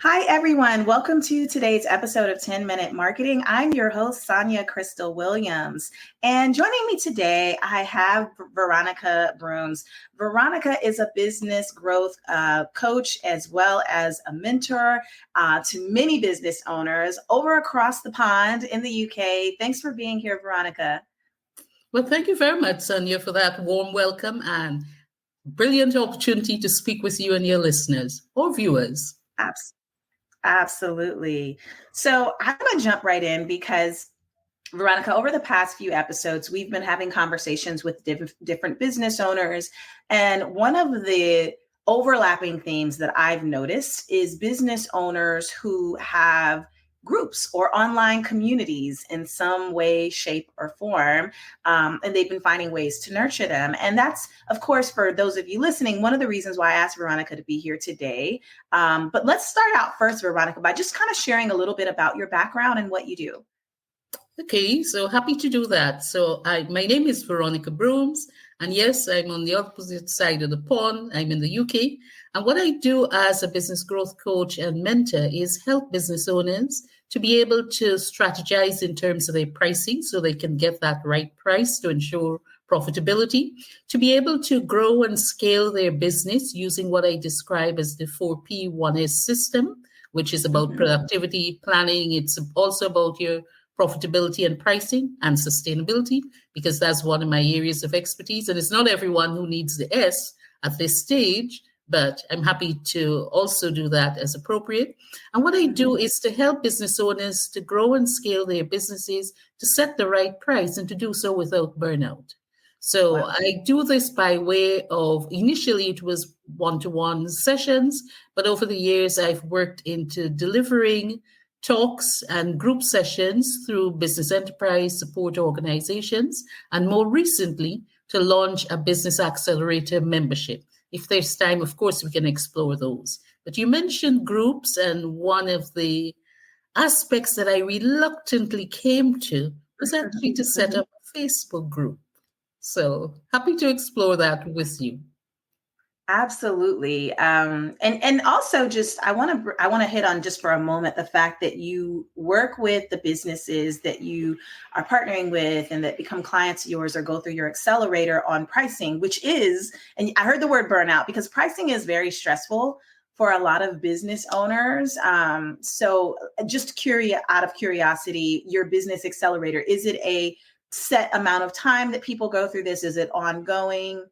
Hi, everyone. Welcome to today's episode of 10 Minute Marketing. I'm your host, Sonia Crystal Williams. And joining me today, I have Veronica Broomes. Veronica is a business growth coach as well as a mentor to many business owners over across the pond in the UK. Thanks for being here, Veronica. Well, thank you very much, Sonia, for that warm welcome and brilliant opportunity to speak with you and your listeners or viewers. Absolutely. So I'm going to jump right in because, Veronica, over the past few episodes, we've been having conversations with different business owners. And one of the overlapping themes that I've noticed is business owners who have groups or online communities in some way, shape, or form. And they've been finding ways to nurture them. And that's, of course, for those of you listening, one of the reasons why I asked Veronica to be here today. But let's start out first, Veronica, by just kind of sharing a little bit about your background and what you do. Okay, so happy to do that. So my name is Veronica Broomes, and yes, I'm on the opposite side of the pond. I'm in the UK. And what I do as a business growth coach and mentor is help business owners to be able to strategize in terms of their pricing so they can get that right price to ensure profitability, to be able to grow and scale their business using what I describe as the 4P1S system, which is about productivity, planning. It's also about your profitability and pricing and sustainability, because that's one of my areas of expertise. And it's not everyone who needs the S at this stage, but I'm happy to also do that as appropriate. And what I do is to help business owners to grow and scale their businesses, to set the right price, and to do so without burnout. So I do this by way of, initially it was one-to-one sessions, but over the years I've worked into delivering talks and group sessions through business enterprise support organizations, and more recently to launch a business accelerator membership. If there's time, of course, we can explore those. But you mentioned groups, and one of the aspects that I reluctantly came to was actually to set up a Facebook group. So happy to explore that with you. Absolutely. And also just, I want to hit on just for a moment, the fact that you work with the businesses that you are partnering with and that become clients of yours or go through your accelerator on pricing, which is, and I heard the word burnout because pricing is very stressful for a lot of business owners. So just out of curiosity, your business accelerator, is it a set amount of time that people go through this? Is it ongoing?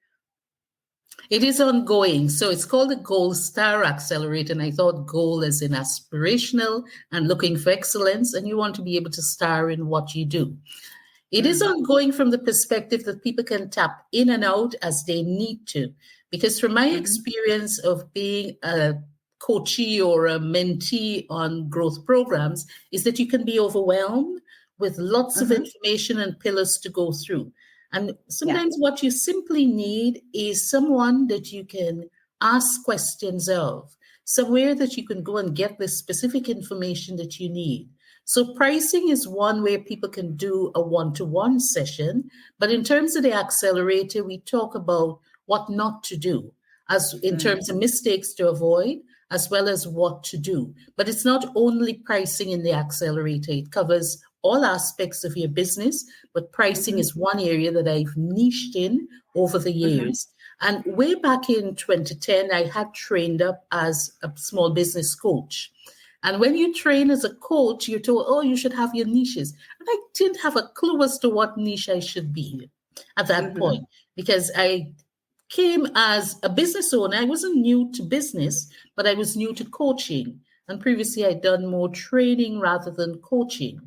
It is ongoing. So it's called the Gold Star Accelerator. And I thought goal is in aspirational and looking for excellence. And you want to be able to star in what you do. It is ongoing from the perspective that people can tap in and out as they need to. Because from my experience of being a coachee or a mentee on growth programs is that you can be overwhelmed with lots of information and pillars to go through. And sometimes what you simply need is someone that you can ask questions of, somewhere that you can go and get the specific information that you need. So pricing is one where people can do a one-to-one session. But in terms of the accelerator, we talk about what not to do, as in terms of mistakes to avoid, as well as what to do. But it's not only pricing in the accelerator. It covers all aspects of your business, but pricing is one area that I've niched in over the years. And way back in 2010, I had trained up as a small business coach. And when you train as a coach, you're told, oh, you should have your niches. And I didn't have a clue as to what niche I should be at that point, because I came as a business owner. I wasn't new to business, but I was new to coaching. And previously I'd done more training rather than coaching.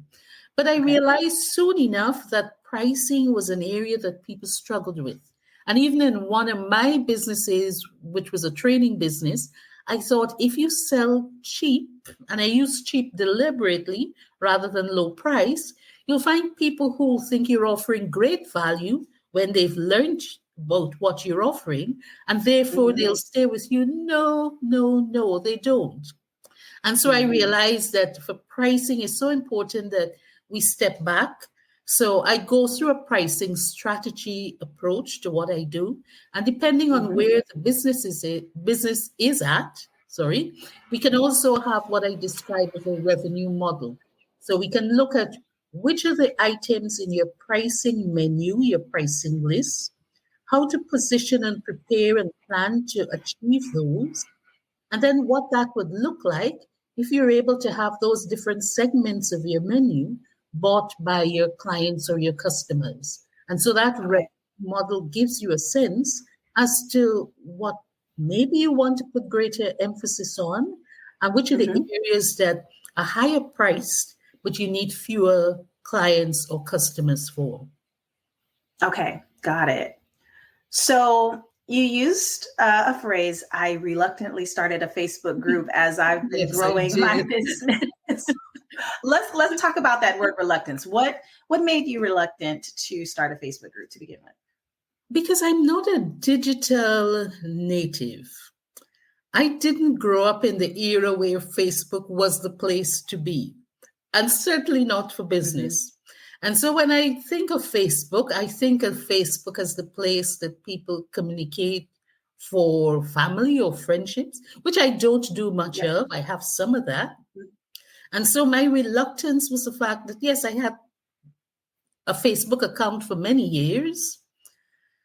But I realized soon enough that pricing was an area that people struggled with. And even in one of my businesses, which was a training business, I thought if you sell cheap, and I use cheap deliberately rather than low price, you'll find people who think you're offering great value when they've learned about what you're offering, and therefore they'll stay with you. No, they don't. And so I realized that for pricing, it's so important that we step back. So I go through a pricing strategy approach to what I do. And depending on where the business is at, sorry, we can also have what I describe as a revenue model. So we can look at which are the items in your pricing menu, your pricing list, how to position and prepare and plan to achieve those, and then what that would look like if you're able to have those different segments of your menu bought by your clients or your customers. And so that Okay. model gives you a sense as to what maybe you want to put greater emphasis on and which are the Mhm. areas that are higher priced, but you need fewer clients or customers for. Okay, got it. So you used a phrase, I reluctantly started a Facebook group as I've been Yes, I growing my did. business. Let's talk about that word reluctance. What made you reluctant to start a Facebook group to begin with? Because I'm not a digital native. I didn't grow up in the era where Facebook was the place to be, and certainly not for Mm-hmm. business. And so when I think of Facebook, I think of Facebook as the place that people communicate for family or friendships, which I don't do much Yep. of. I have some of that. And so my reluctance was the fact that, yes, I had a Facebook account for many years.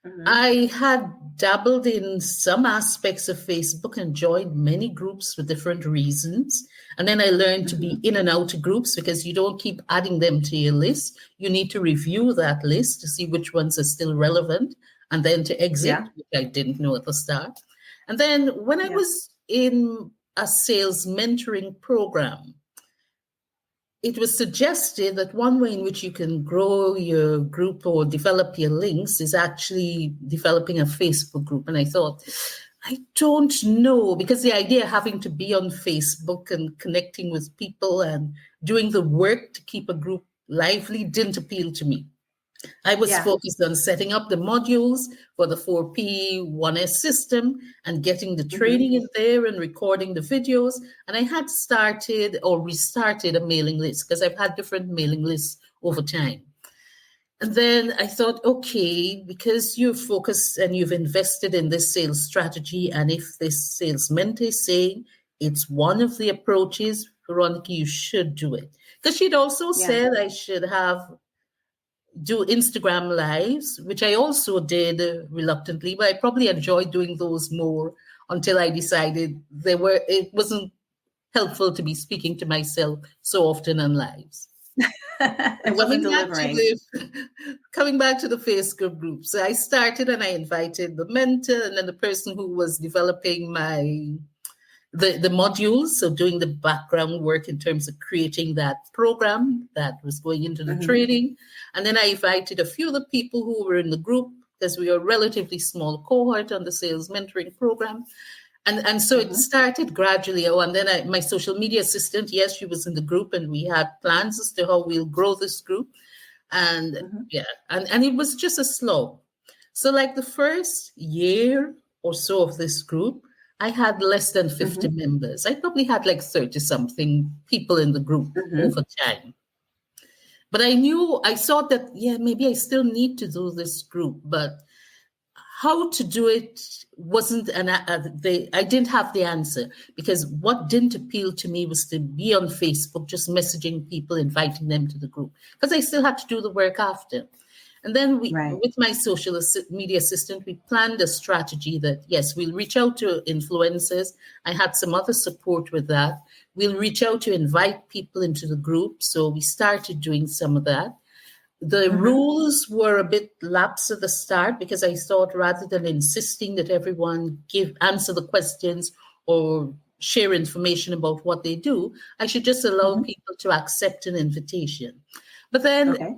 Mm-hmm. I had dabbled in some aspects of Facebook and joined many groups for different reasons. And then I learned to be Mm-hmm. in and out of groups because you don't keep adding them to your list. You need to review that list to see which ones are still relevant and then to exit, Yeah. which I didn't know at the start. And then when I Yeah. was in a sales mentoring program, it was suggested that one way in which you can grow your group or develop your links is actually developing a Facebook group. And I thought, I don't know, because the idea of having to be on Facebook and connecting with people and doing the work to keep a group lively didn't appeal to me. I was Yeah. focused on setting up the modules for the 4P 1S system and getting the Mm-hmm. training in there and recording the videos. And I had started or restarted a mailing list because I've had different mailing lists over time. And then I thought, okay, because you're focused and you've invested in this sales strategy, and if this sales mentor is saying it's one of the approaches, Veronica, you should do it. Because she'd also Yeah. said I should do Instagram lives, which I also did reluctantly, but I probably enjoyed doing those more until I decided it wasn't helpful to be speaking to myself so often on lives. It wasn't Coming back to delivering. coming back to the Facebook group. So I started and I invited the mentor and then the person who was developing the modules, so doing the background work in terms of creating that program that was going into the Mm-hmm. training. And then I invited a few of the people who were in the group because we were a relatively small cohort on the sales mentoring program. And so it Mm-hmm. started gradually. Oh, and then my social media assistant, yes, she was in the group and we had plans as to how we'll grow this group. And Mm-hmm. yeah, and it was just a slow. So like the first year or so of this group, I had less than 50 Mm-hmm. members. I probably had like 30 something people in the group Mm-hmm. over time. But I thought that, yeah, maybe I still need to do this group, but how to do it wasn't I didn't have the answer because what didn't appeal to me was to be on Facebook, just messaging people, inviting them to the group, because I still had to do the work after. And then Right. with my social media assistant, we planned a strategy that, yes, we'll reach out to influencers. I had some other support with that. We'll reach out to invite people into the group. So we started doing some of that. The Mm-hmm. rules were a bit lax at the start because I thought rather than insisting that everyone answer the questions or share information about what they do, I should just allow Mm-hmm. people to accept an invitation. But then Okay.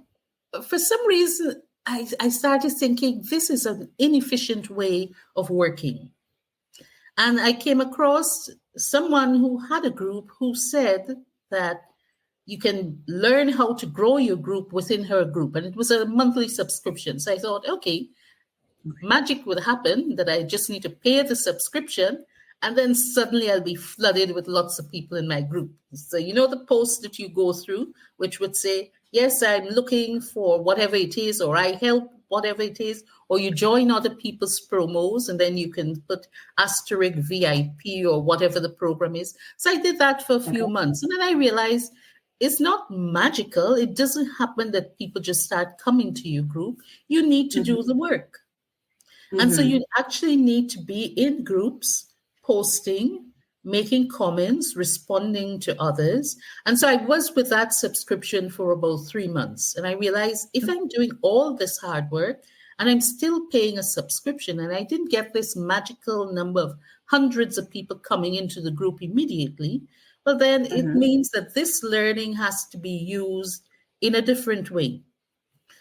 for some reason, I started thinking this is an inefficient way of working. And I came across someone who had a group who said that you can learn how to grow your group within her group. And it was a monthly subscription. So I thought, okay, magic would happen that I just need to pay the subscription. And then suddenly I'll be flooded with lots of people in my group. So, you know, the post that you go through, which would say, yes, I'm looking for whatever it is, or I help whatever it is, or you join other people's promos and then you can put asterisk VIP or whatever the program is. So I did that for a few months. And then I realized it's not magical. It doesn't happen that people just start coming to your group. You need to do the work. And so you actually need to be in groups, posting, making comments, responding to others. And so I was with that subscription for about 3 months. And I realized if I'm doing all this hard work and I'm still paying a subscription and I didn't get this magical number of hundreds of people coming into the group immediately, well, then it means that this learning has to be used in a different way.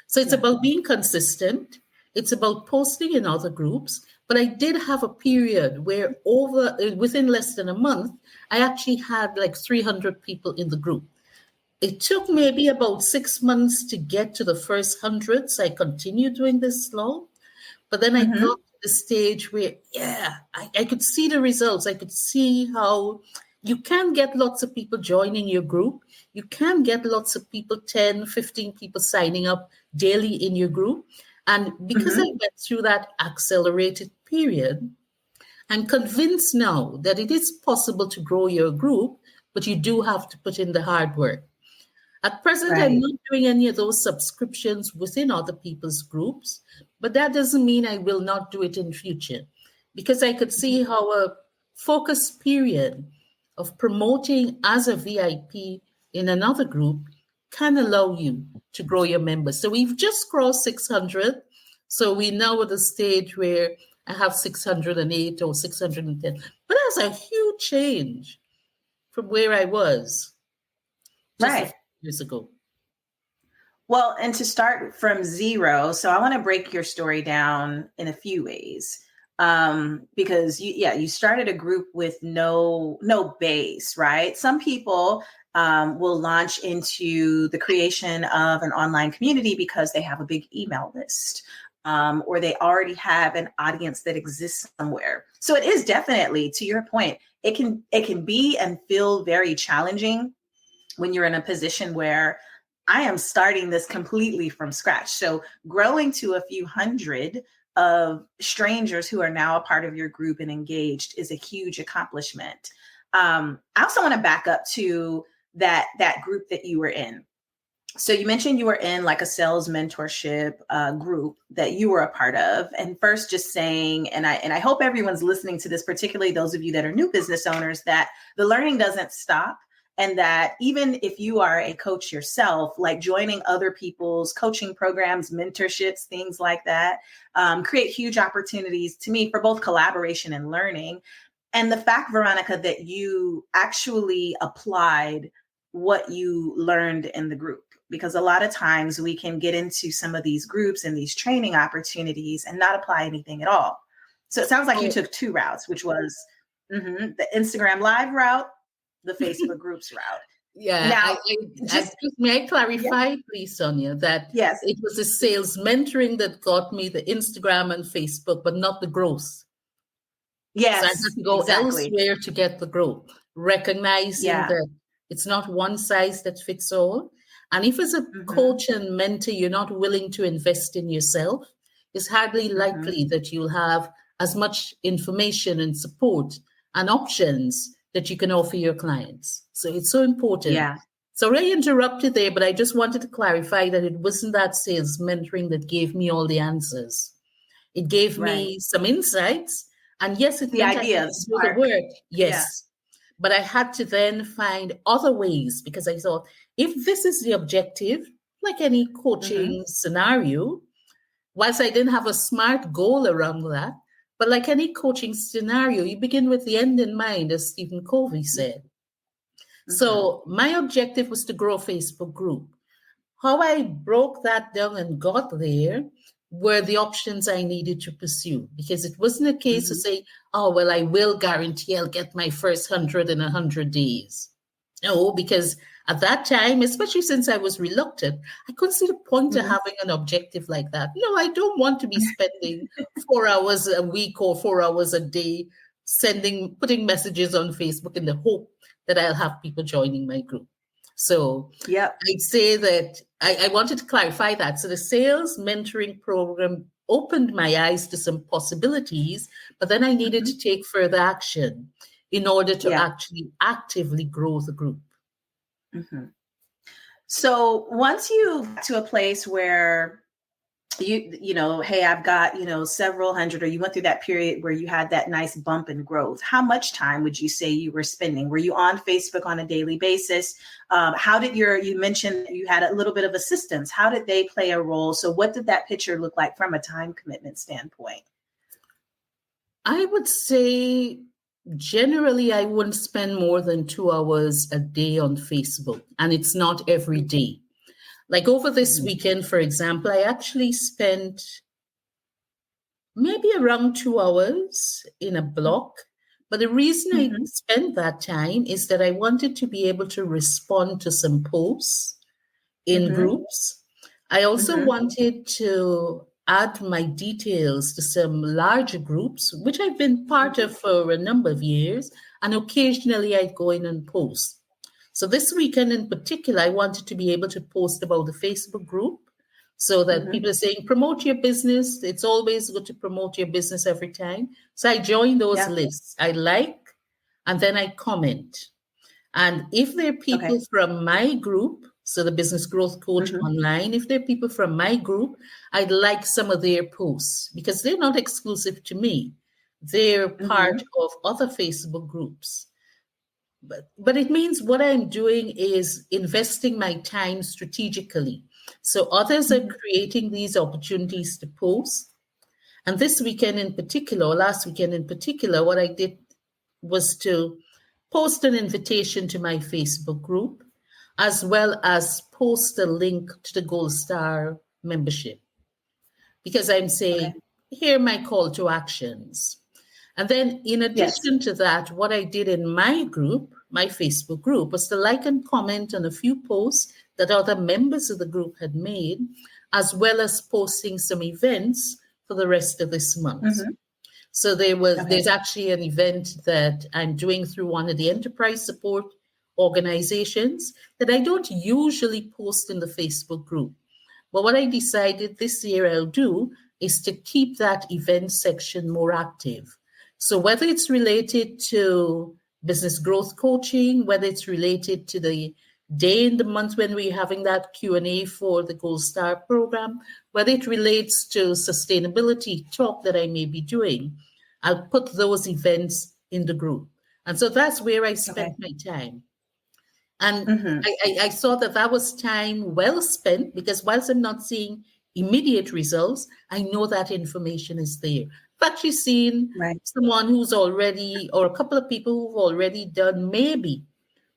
So it's about being consistent. It's about posting in other groups. But I did have a period where within less than a month, I actually had like 300 people in the group. It took maybe about 6 months to get to the first 100. So I continued doing this slow. But then I got to the stage where, I could see the results. I could see how you can get lots of people joining your group. You can get lots of people, 10, 15 people signing up daily in your group. And because I went through that accelerated period, I'm convinced now that it is possible to grow your group, but you do have to put in the hard work. At present, I'm not doing any of those subscriptions within other people's groups, but that doesn't mean I will not do it in future, because I could see how a focus period of promoting as a VIP in another group can allow you to grow your members. So we've just crossed 600. So we now at the stage where I have 608 or 610. But that's a huge change from where I was just a few years ago. Well, and to start from zero, so I want to break your story down in a few ways. Because you started a group with no base, right? Some people will launch into the creation of an online community because they have a big email list, or they already have an audience that exists somewhere. So it is definitely, to your point, it can be and feel very challenging when you're in a position where I am starting this completely from scratch. So growing to a few hundred of strangers who are now a part of your group and engaged is a huge accomplishment. I also want to back up to that group that you were in. So you mentioned you were in like a sales mentorship group that you were a part of. And first just saying, and I hope everyone's listening to this, particularly those of you that are new business owners, that the learning doesn't stop. And that even if you are a coach yourself, like joining other people's coaching programs, mentorships, things like that, create huge opportunities to me for both collaboration and learning. And the fact, Veronica, that you actually applied what you learned in the group, because a lot of times we can get into some of these groups and these training opportunities and not apply anything at all. So it sounds like you took two routes, which was the Instagram Live route, the Facebook groups route. Yeah. Now, may I clarify, please, Sonia, that it was the sales mentoring that got me the Instagram and Facebook, but not the growth. Yes. So I had to go elsewhere to get the growth, recognizing that it's not one size that fits all. And if as a coach and mentor, you're not willing to invest in yourself, it's hardly likely that you'll have as much information and support and options that you can offer your clients. So it's so important. Yeah. So I interrupted there, but I just wanted to clarify that it wasn't that sales mentoring that gave me all the answers. It gave me some insights. And yes, it the ideas do the work. Yes. Yeah. But I had to then find other ways, because I thought, if this is the objective, like any coaching scenario, whilst I didn't have a smart goal around that, but like any coaching scenario, you begin with the end in mind, as Stephen Covey said. So my objective was to grow a Facebook group. How I broke that down and got there were the options I needed to pursue, because it wasn't a case to say, oh, well, I will guarantee I'll get my first 100 in 100 days. No, because at that time, especially since I was reluctant, I couldn't see the point of having an objective like that. No, I don't want to be spending 4 hours a week or 4 hours a day putting messages on Facebook in the hope that I'll have people joining my group. So I'd say that I wanted to clarify that. So the sales mentoring program opened my eyes to some possibilities, but then I needed to take further action in order to actually actively grow the group. Mm-hmm. So once you got to a place where you know, hey, I've got, you know, several hundred, or you went through that period where you had that nice bump in growth, how much time would you say you were spending? Were you on Facebook on a daily basis? How did you mentioned you had a little bit of assistance. How did they play a role? So what did that picture look like from a time commitment standpoint? I would say generally I wouldn't spend more than 2 hours a day on Facebook, and it's not every day. Like over this weekend, for example, I actually spent maybe around 2 hours in a block. But the reason I spent that time is that I wanted to be able to respond to some posts in groups. I also wanted to add my details to some larger groups, which I've been part of for a number of years, and occasionally I go in and post. So this weekend in particular, I wanted to be able to post about the Facebook group so that people are saying, promote your business. It's always good to promote your business every time. So I join those lists. I like, and then I comment. And if there are people from my group, so the Business Growth Coach online, if there are people from my group, I'd like some of their posts because they're not exclusive to me. They're part of other Facebook groups. But it means what I'm doing is investing my time strategically. So others are creating these opportunities to post. And this weekend in particular, or last weekend in particular, what I did was to post an invitation to my Facebook group, as well as post a link to the Gold Star membership. Because I'm saying, here are my call to actions. And then in addition to that, what I did in my group, my Facebook group, was to like and comment on a few posts that other members of the group had made, as well as posting some events for the rest of this month. So there's actually an event that I'm doing through one of the enterprise support organizations that I don't usually post in the Facebook group. But what I decided this year I'll do is to keep that event section more active. So whether it's related to business growth coaching, whether it's related to the day in the month when we're having that Q&A for the Gold Star program, whether it relates to sustainability talk that I may be doing, I'll put those events in the group. And so that's where I spent my time. And I saw that was time well spent because whilst I'm not seeing immediate results, I know that information is there. I've actually seen someone who's already, or a couple of people who've already done maybe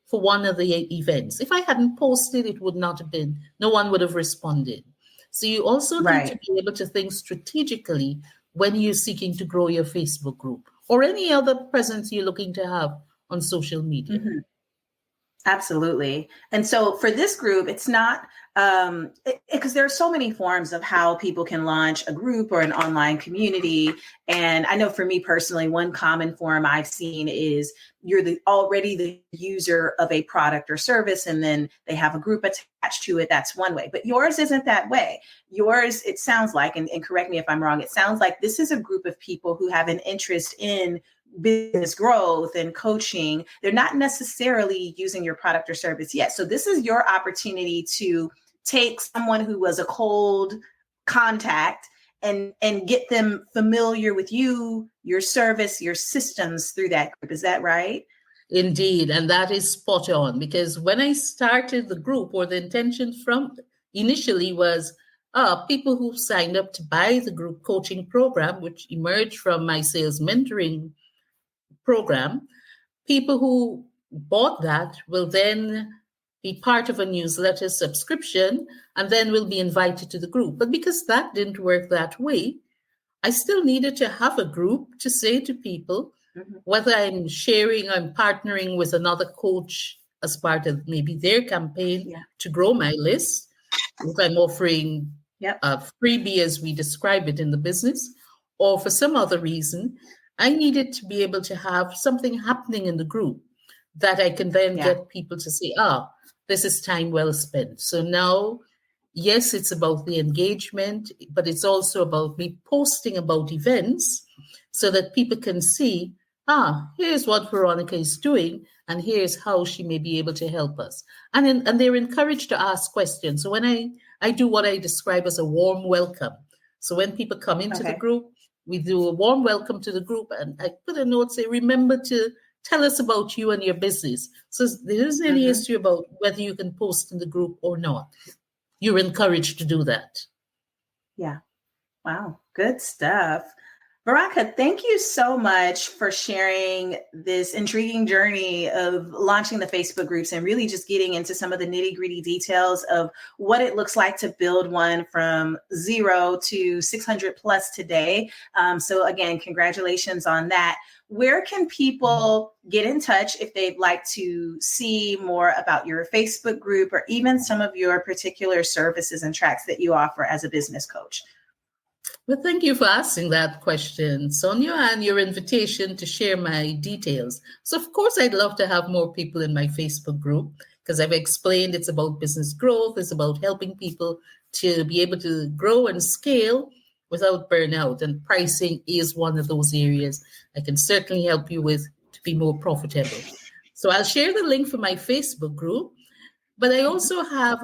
for one of the events. If I hadn't posted, it would not have been, no one would have responded. So you also need to be able to think strategically when you're seeking to grow your Facebook group or any other presence you're looking to have on social media. Absolutely. And so for this group, it's not because there are so many forms of how people can launch a group or an online community. And I know for me personally, one common form I've seen is you're already the user of a product or service, and then they have a group attached to it. That's one way. But yours isn't that way. Yours, it sounds like, and correct me if I'm wrong, it sounds like this is a group of people who have an interest in business growth and coaching. They're not necessarily using your product or service yet. So this is your opportunity to take someone who was a cold contact and get them familiar with you, your service, your systems through that group. Is that right? Indeed. And that is spot on, because when I started the group, or the intention from initially was people who signed up to buy the group coaching program, which emerged from my sales mentoring program, people who bought that will then be part of a newsletter subscription and then will be invited to the group. But because that didn't work that way, I still needed to have a group to say to people, whether I'm sharing, I'm partnering with another coach as part of maybe their campaign to grow my list, if I'm offering a freebie as we describe it in the business, or for some other reason, I needed to be able to have something happening in the group that I can then get people to say, this is time well spent. So now yes, it's about the engagement, but it's also about me posting about events so that people can see, here's what Veronica is doing, and here's how she may be able to help us. And they're encouraged to ask questions. So when I do what I describe as a warm welcome. So when people come into the group, we do a warm welcome to the group, and I put a note, say, remember to tell us about you and your business. So there isn't any issue about whether you can post in the group or not. You're encouraged to do that. Yeah. Wow. Good stuff. Veronica, thank you so much for sharing this intriguing journey of launching the Facebook groups and really just getting into some of the nitty-gritty details of what it looks like to build one from 0 to 600 plus today. So again, congratulations on that. Where can people get in touch if they'd like to see more about your Facebook group or even some of your particular services and tracks that you offer as a business coach? Well, thank you for asking that question, Sonia, and your invitation to share my details. So, of course, I'd love to have more people in my Facebook group because I've explained it's about business growth. It's about helping people to be able to grow and scale without burnout. And pricing is one of those areas I can certainly help you with to be more profitable. So I'll share the link for my Facebook group, but I also have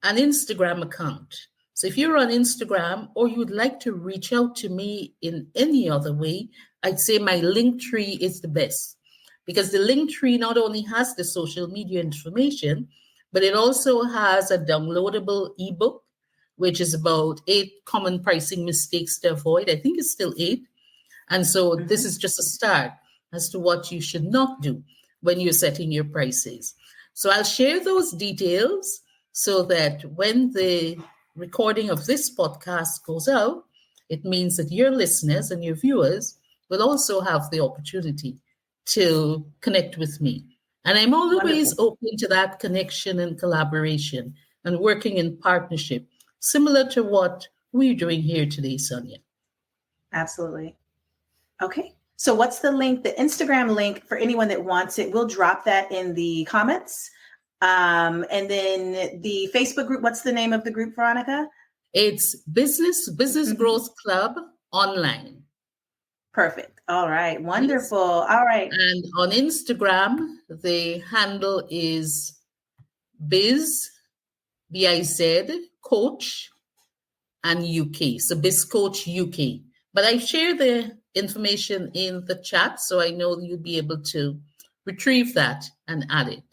an Instagram account. So if you're on Instagram or you would like to reach out to me in any other way, I'd say my link tree is the best because the link tree not only has the social media information, but it also has a downloadable ebook, which is about 8 common pricing mistakes to avoid. I think it's still 8. And so this is just a start as to what you should not do when you're setting your prices. So I'll share those details so that when the recording of this podcast goes out, it means that your listeners and your viewers will also have the opportunity to connect with me. And I'm always open to that connection and collaboration and working in partnership, similar to what we're doing here today, Sonia. Absolutely. Okay. So what's the link, the Instagram link for anyone that wants it? We'll drop that in the comments. And then the Facebook group, what's the name of the group, Veronica? It's Business Growth Club Online. Perfect. All right. Wonderful. Yes. All right. And on Instagram, the handle is biz coach and UK. So Biz Coach UK. But I share the information in the chat, so I know you'll be able to retrieve that and add it.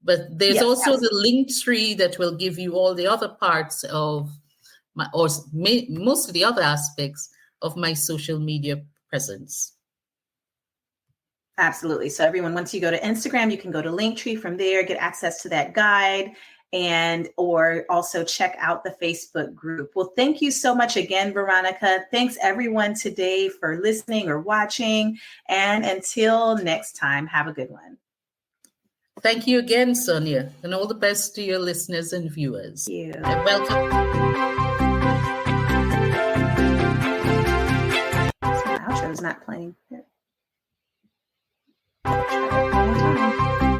But there's also the link tree that will give you all the other parts of most of the other aspects of my social media presence. Absolutely. So everyone, once you go to Instagram, you can go to Linktree from there, get access to that guide, or also check out the Facebook group. Well, thank you so much again, Veronica. Thanks everyone today for listening or watching. And until next time, have a good one. Thank you again, Sonia, and all the best to your listeners and viewers. Thank you. And welcome.